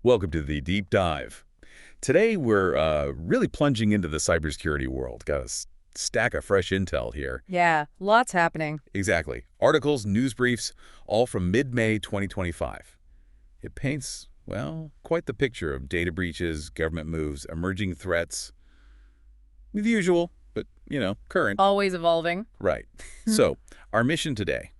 Welcome to the Deep Dive. Today, we're really plunging into the cybersecurity world. Got a stack of fresh intel here. Yeah, lots happening. Exactly. Articles, news briefs, all from mid-May 2025. It paints, well, quite the picture of data breaches, government moves, emerging threats. The usual, but, current. Always evolving. Right. So, our mission today,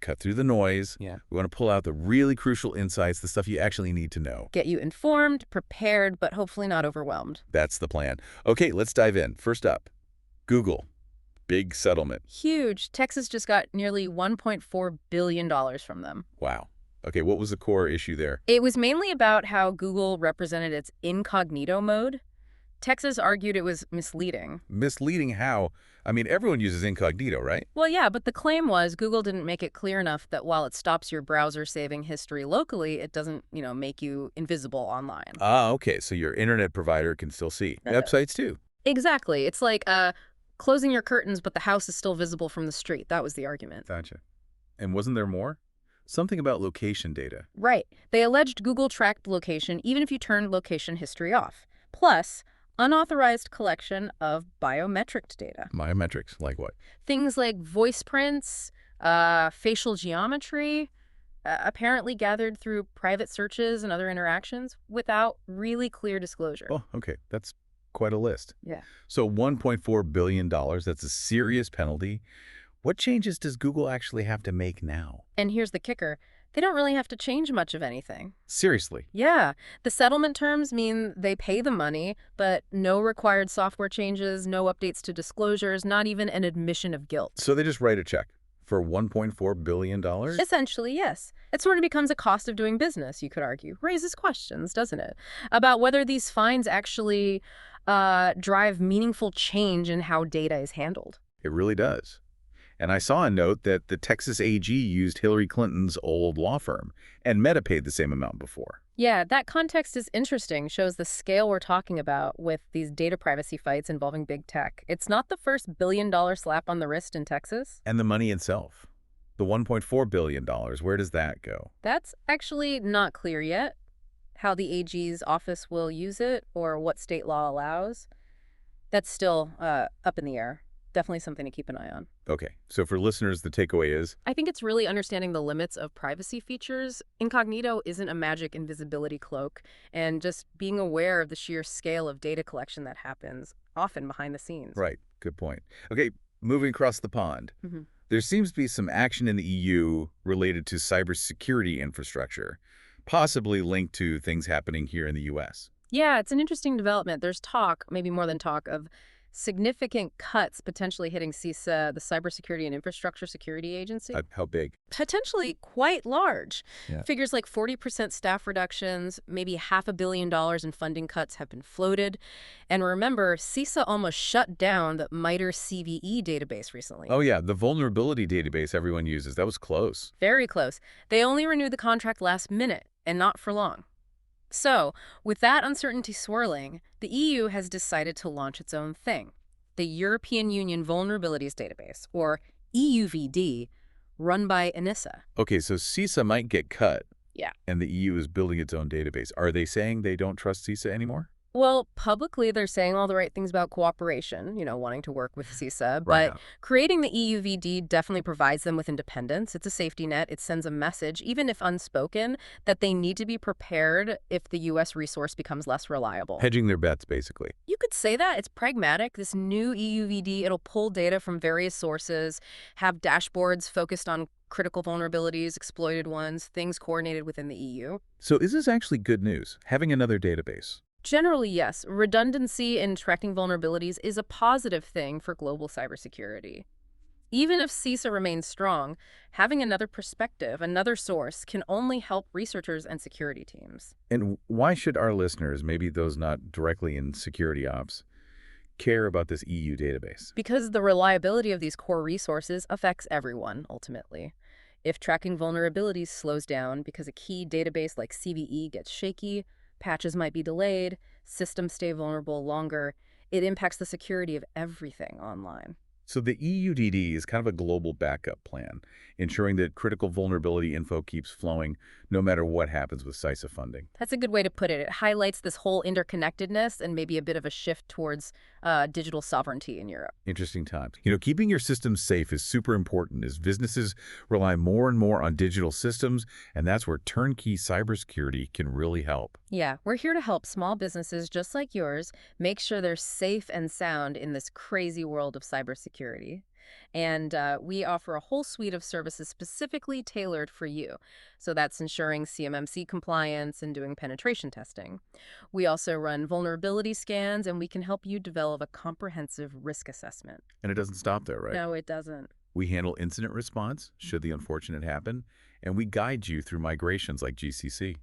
cut through the noise. Yeah. We want to pull out the really crucial insights, the stuff you actually need to know. Get you informed, prepared, but hopefully not overwhelmed. That's the plan. Okay, let's dive in. First up, Google. Big settlement. Huge. Texas just got nearly $1.4 billion from them. Wow. Okay, what was the core issue there? It was mainly about how Google represented its incognito mode. Texas argued it was misleading. Misleading how? I mean, everyone uses Incognito, right? Well, yeah, but the claim was Google didn't make it clear enough that while it stops your browser saving history locally, it doesn't, make you invisible online. Ah, okay, so your internet provider can still see. Websites too. Exactly. It's like closing your curtains, but the house is still visible from the street. That was the argument. Gotcha. And wasn't there more? Something about location data. Right. They alleged Google tracked location even if you turned location history off. Plus, unauthorized collection of biometric data. Biometrics, like what? Things like voice prints, facial geometry, apparently gathered through private searches and other interactions without really clear disclosure. Oh, okay, that's quite a list. Yeah. So $1.4 billion, that's a serious penalty. What changes does Google actually have to make now? And here's the kicker. They don't really have to change much of anything. Seriously? Yeah. The settlement terms mean they pay the money, but no required software changes, no updates to disclosures, not even an admission of guilt. So they just write a check for $1.4 billion? Essentially, yes. It sort of becomes a cost of doing business, you could argue. Raises questions, doesn't it? About whether these fines actually drive meaningful change in how data is handled. It really does. And I saw a note that the Texas AG used Hillary Clinton's old law firm, and Meta paid the same amount before. Yeah, that context is interesting, shows the scale we're talking about with these data privacy fights involving big tech. It's not the first billion-dollar slap on the wrist in Texas. And the money itself, the $1.4 billion, where does that go? That's actually not clear yet, how the AG's office will use it or what state law allows. That's still up in the air. Definitely something to keep an eye on. Okay, so for listeners, the takeaway is? I think it's really understanding the limits of privacy features. Incognito isn't a magic invisibility cloak, and just being aware of the sheer scale of data collection that happens, often behind the scenes. Right, good point. Okay, moving across the pond. There seems to be some action in the EU related to cybersecurity infrastructure, possibly linked to things happening here in the U.S. Yeah, it's an interesting development. There's talk, maybe more than talk, of significant cuts potentially hitting CISA, the Cybersecurity and Infrastructure Security Agency. How big? Potentially quite large. Yeah. Figures like 40% staff reductions, maybe $500 million in funding cuts have been floated. And remember, CISA almost shut down the MITRE CVE database recently. Oh yeah, the vulnerability database everyone uses. That was close. Very close. They only renewed the contract last minute, and not for long. So, with that uncertainty swirling, the EU has decided to launch its own thing, the European Union Vulnerabilities Database, or EUVD, run by ENISA. Okay, so CISA might get cut. Yeah. And the EU is building its own database. Are they saying they don't trust CISA anymore? Well, publicly, they're saying all the right things about cooperation, wanting to work with CISA, Right. but creating the EUVD definitely provides them with independence. It's a safety net. It sends a message, even if unspoken, that they need to be prepared if the U.S. resource becomes less reliable. Hedging their bets, basically. You could say that. It's pragmatic. This new EUVD, it'll pull data from various sources, have dashboards focused on critical vulnerabilities, exploited ones, things coordinated within the EU. So is this actually good news, having another database? Generally, yes. Redundancy in tracking vulnerabilities is a positive thing for global cybersecurity. Even if CISA remains strong, having another perspective, another source, can only help researchers and security teams. And why should our listeners, maybe those not directly in security ops, care about this EU database? Because the reliability of these core resources affects everyone, ultimately. If tracking vulnerabilities slows down because a key database like CVE gets shaky, patches might be delayed, systems stay vulnerable longer, it impacts the security of everything online. So the EUDD is kind of a global backup plan, ensuring that critical vulnerability info keeps flowing no matter what happens with CISA funding. That's a good way to put it. It highlights this whole interconnectedness and maybe a bit of a shift towards digital sovereignty in Europe. Interesting times. Keeping your systems safe is super important as businesses rely more and more on digital systems, and that's where turnkey cybersecurity can really help. Yeah, we're here to help small businesses just like yours make sure they're safe and sound in this crazy world of cybersecurity. And we offer a whole suite of services specifically tailored for you. So that's ensuring CMMC compliance and doing penetration testing. We also run vulnerability scans, and we can help you develop a comprehensive risk assessment. And it doesn't stop there, right? No, it doesn't. We handle incident response, should the unfortunate happen, and we guide you through migrations like GCC.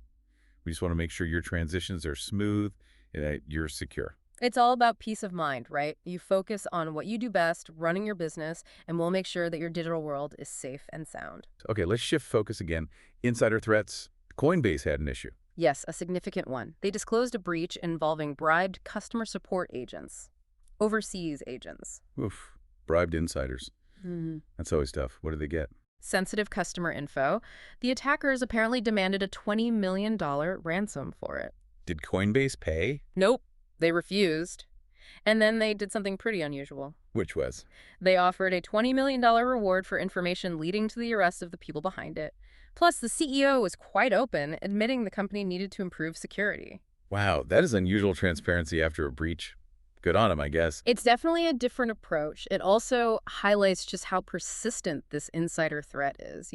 We just want to make sure your transitions are smooth and that you're secure. It's all about peace of mind, right? You focus on what you do best, running your business, and we'll make sure that your digital world is safe and sound. Okay, let's shift focus again. Insider threats. Coinbase had an issue. Yes, a significant one. They disclosed a breach involving bribed customer support agents, overseas agents. Oof, bribed insiders. That's always tough. What did they get? Sensitive customer info. The attackers apparently demanded a $20 million ransom for it. Did Coinbase pay? Nope, they refused. And then they did something pretty unusual. Which was? They offered a $20 million reward for information leading to the arrest of the people behind it. Plus, the CEO was quite open, admitting the company needed to improve security. Wow, that is unusual transparency after a breach. Good on him, I guess. It's definitely a different approach. It also highlights just how persistent this insider threat is,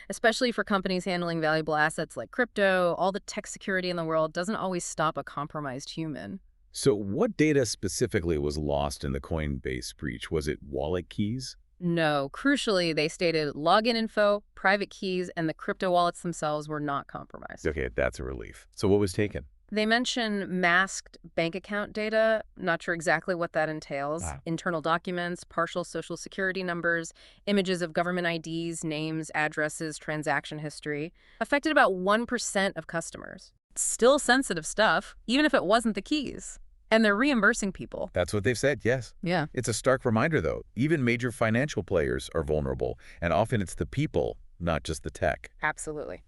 especially for companies handling valuable assets like crypto. All the tech security in the world doesn't always stop a compromised human. So what data specifically was lost in the Coinbase breach? Was it wallet keys? No. Crucially, they stated login info, private keys, and the crypto wallets themselves were not compromised. Okay, that's a relief. So what was taken? They mention masked bank account data. Not sure exactly what that entails. Wow. Internal documents, partial social security numbers, images of government IDs, names, addresses, transaction history. Affected about 1% of customers. Still sensitive stuff, even if it wasn't the keys. And they're reimbursing people. That's what they've said, yes. Yeah. It's a stark reminder, though. Even major financial players are vulnerable, and often it's the people, not just the tech. Absolutely.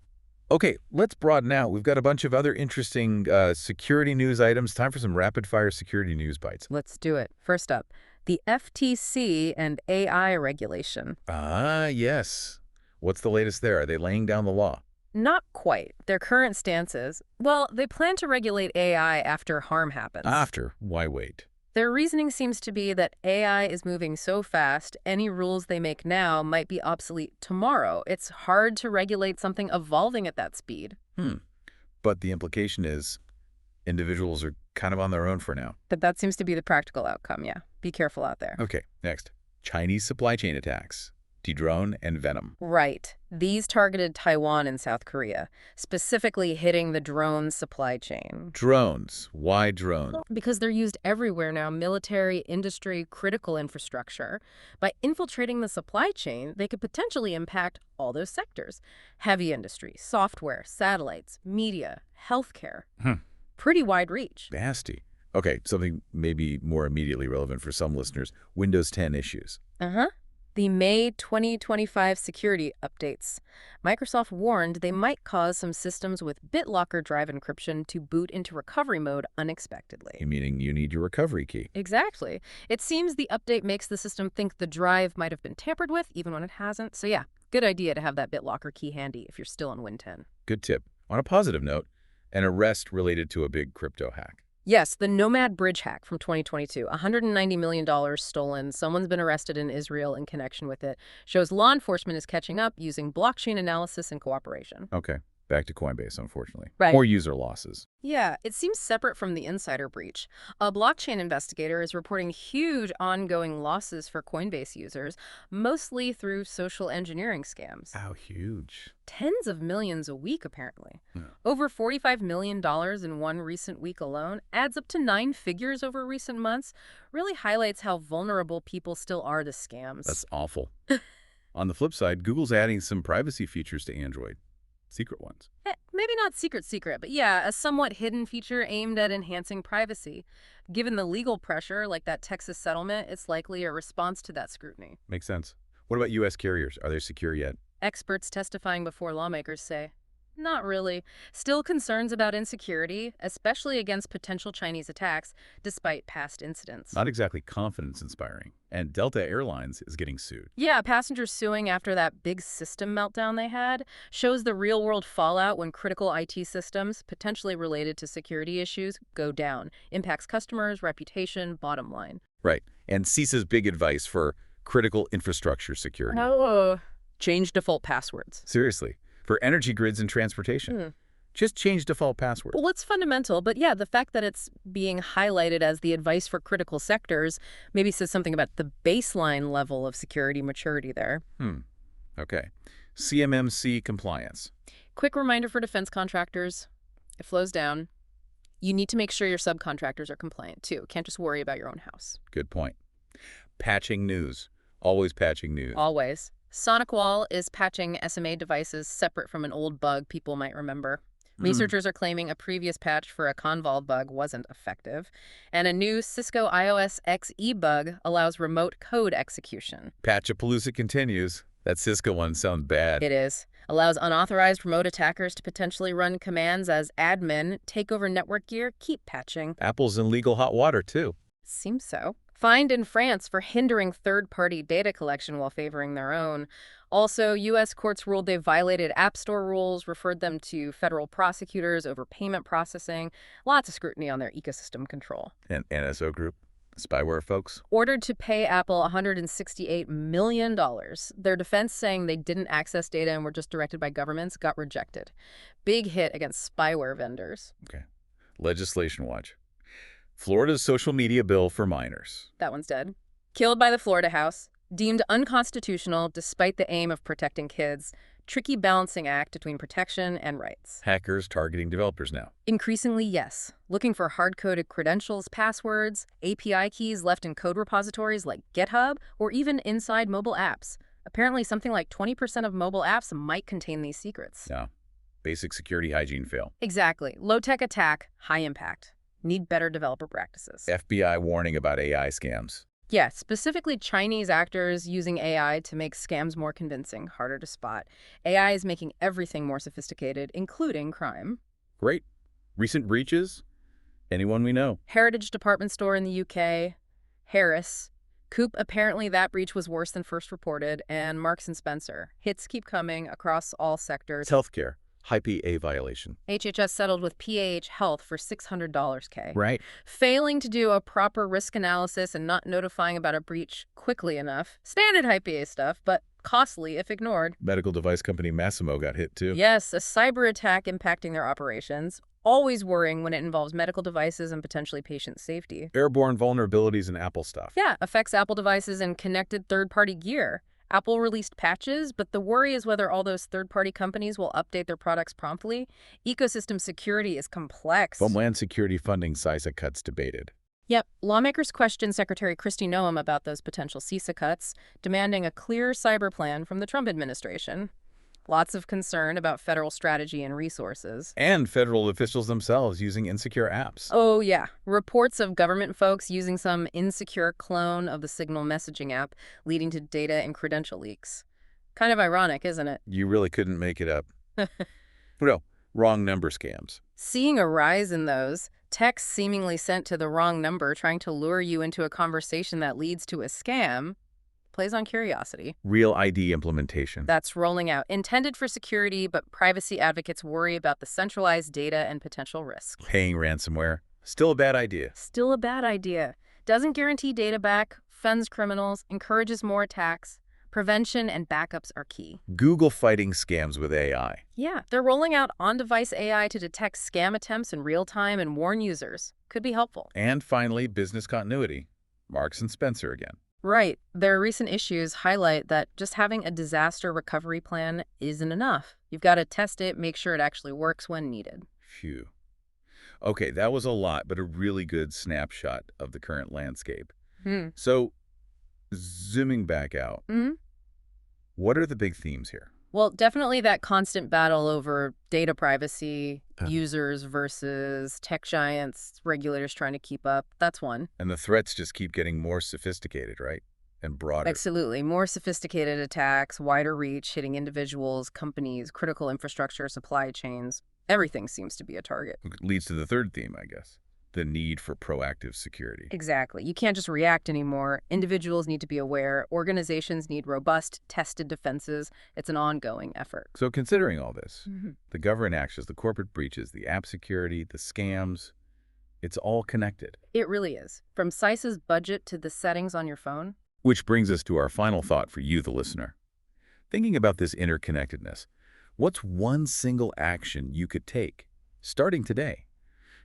Okay, let's broaden out. We've got a bunch of other interesting security news items. Time for some rapid-fire security news bites. Let's do it. First up, the FTC and AI regulation. Ah, yes. What's the latest there? Are they laying down the law? Not quite. Their current stance is, well, they plan to regulate AI after harm happens. After? Why wait? Their reasoning seems to be that AI is moving so fast, any rules they make now might be obsolete tomorrow. It's hard to regulate something evolving at that speed. But the implication is individuals are kind of on their own for now. That seems to be the practical outcome, yeah. Be careful out there. Okay, next. Chinese supply chain attacks. Drone and Venom. Right. These targeted Taiwan and South Korea, specifically hitting the drone supply chain. Drones. Why drones? Because they're used everywhere now, military, industry, critical infrastructure. By infiltrating the supply chain, they could potentially impact all those sectors. Heavy industry, software, satellites, media, healthcare. Pretty wide reach. Nasty. Okay, something maybe more immediately relevant for some listeners. Windows 10 issues. The May 2025 security updates. Microsoft warned they might cause some systems with BitLocker drive encryption to boot into recovery mode unexpectedly. Meaning you need your recovery key. Exactly. It seems the update makes the system think the drive might have been tampered with, even when it hasn't. So yeah, good idea to have that BitLocker key handy if you're still on Win 10. Good tip. On a positive note, an arrest related to a big crypto hack. Yes, the Nomad bridge hack from 2022. $190 million stolen. Someone's been arrested in Israel in connection with it. Shows law enforcement is catching up using blockchain analysis and cooperation. Okay, back to Coinbase, unfortunately. Right. More user losses. Yeah, it seems separate from the insider breach. A blockchain investigator is reporting huge ongoing losses for Coinbase users, mostly through social engineering scams. How huge? Tens of millions a week, apparently. Yeah. Over $45 million in one recent week alone, adds up to 9 figures over recent months, really highlights how vulnerable people still are to scams. That's awful. On the flip side, Google's adding some privacy features to Android. secret ones. Maybe not secret, but yeah, a somewhat hidden feature aimed at enhancing privacy. Given the legal pressure, like that Texas settlement, it's likely a response to that scrutiny. Makes sense. What about U.S. carriers? Are they secure yet? Experts testifying before lawmakers say, not really. Still concerns about insecurity, especially against potential Chinese attacks, despite past incidents. Not exactly confidence-inspiring. And Delta Airlines is getting sued. Yeah, passengers suing after that big system meltdown they had shows the real-world fallout when critical IT systems, potentially related to security issues, go down. Impacts customers, reputation, bottom line. Right. And CISA's big advice for critical infrastructure security. Oh, change default passwords. Seriously. For energy grids and transportation. Just change default passwords. Well, it's fundamental, but yeah, the fact that it's being highlighted as the advice for critical sectors maybe says something about the baseline level of security maturity there. Okay. CMMC compliance. Quick reminder for defense contractors. It flows down. You need to make sure your subcontractors are compliant, too. Can't just worry about your own house. Good point. Patching news. Always patching news. Always. SonicWall is patching SMA devices separate from an old bug people might remember. Researchers are claiming a previous patch for a Convol bug wasn't effective, and a new Cisco iOS XE bug allows remote code execution. Patchapalooza continues. That Cisco one sounds bad. It is. Allows unauthorized remote attackers to potentially run commands as admin, take over network gear, keep patching. Apple's in legal hot water, too. Seems so. Fined in France for hindering third-party data collection while favoring their own. Also, U.S. courts ruled they violated App Store rules, referred them to federal prosecutors over payment processing. Lots of scrutiny on their ecosystem control. And NSO Group, spyware folks. Ordered to pay Apple $168 million. Their defense saying they didn't access data and were just directed by governments got rejected. Big hit against spyware vendors. Okay. Legislation watch. Florida's social media bill for minors. That one's dead. Killed by the Florida House. Deemed unconstitutional despite the aim of protecting kids. Tricky balancing act between protection and rights. Hackers targeting developers now. Increasingly, yes. Looking for hard-coded credentials, passwords, API keys left in code repositories like GitHub, or even inside mobile apps. Apparently, something like 20% of mobile apps might contain these secrets. Yeah. Basic security hygiene fail. Exactly. Low-tech attack, high impact. Need better developer practices. FBI warning about AI scams. Yeah, specifically Chinese actors using AI to make scams more convincing, harder to spot. AI is making everything more sophisticated, including crime. Great. Recent breaches? Anyone we know? Heritage department store in the UK. Harris. Coop, apparently that breach was worse than first reported. And Marks & Spencer. Hits keep coming across all sectors. Healthcare. High PA violation. HHS settled with PAH Health for $600, K. Right. Failing to do a proper risk analysis and not notifying about a breach quickly enough. Standard high PA stuff, but costly if ignored. Medical device company Massimo got hit too. Yes, a cyber attack impacting their operations. Always worrying when it involves medical devices and potentially patient safety. Airborne vulnerabilities in Apple stuff. Yeah, affects Apple devices and connected third-party gear. Apple released patches, but the worry is whether all those third-party companies will update their products promptly. Ecosystem security is complex. Homeland Security funding CISA cuts debated. Yep, lawmakers questioned Secretary Kristi Noem about those potential CISA cuts, demanding a clear cyber plan from the Trump administration. Lots of concern about federal strategy and resources. And federal officials themselves using insecure apps. Oh, yeah. Reports of government folks using some insecure clone of the Signal messaging app, leading to data and credential leaks. Kind of ironic, isn't it? You really couldn't make it up. No, wrong number scams. Seeing a rise in those, texts seemingly sent to the wrong number trying to lure you into a conversation that leads to a scam, plays on curiosity. Real ID implementation. That's rolling out. Intended for security, but privacy advocates worry about the centralized data and potential risks. Paying ransomware. Still a bad idea. Still a bad idea. Doesn't guarantee data back, funds criminals, encourages more attacks. Prevention and backups are key. Google fighting scams with AI. Yeah, they're rolling out on-device AI to detect scam attempts in real time and warn users. Could be helpful. And finally, business continuity. Marks & Spencer again. Right. Their recent issues highlight that just having a disaster recovery plan isn't enough. You've got to test it, make sure it actually works when needed. Phew. Okay, that was a lot, but a really good snapshot of the current landscape. So, zooming back out, what are the big themes here? Well, definitely that constant battle over data privacy, Uh, users versus tech giants, regulators trying to keep up. That's one. And the threats just keep getting more sophisticated, right? And broader. Absolutely. More sophisticated attacks, wider reach, hitting individuals, companies, critical infrastructure, supply chains. Everything seems to be a target. Leads to the third theme, I guess. The need for proactive security. Exactly. You can't just react anymore. Individuals need to be aware. Organizations need robust, tested defenses. It's an ongoing effort. So considering all this, Mhm. the government actions, the corporate breaches, the app security, the scams, it's all connected. It really is. From CISA's budget to the settings on your phone. Which brings us to our final thought for you, the listener. Thinking about this interconnectedness, what's one single action you could take, starting today,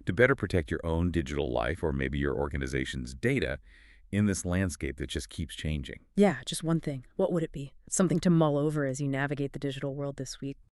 to better protect your own digital life or maybe your organization's data in this landscape that just keeps changing? Yeah, just one thing. What would it be? Something to mull over as you navigate the digital world this week.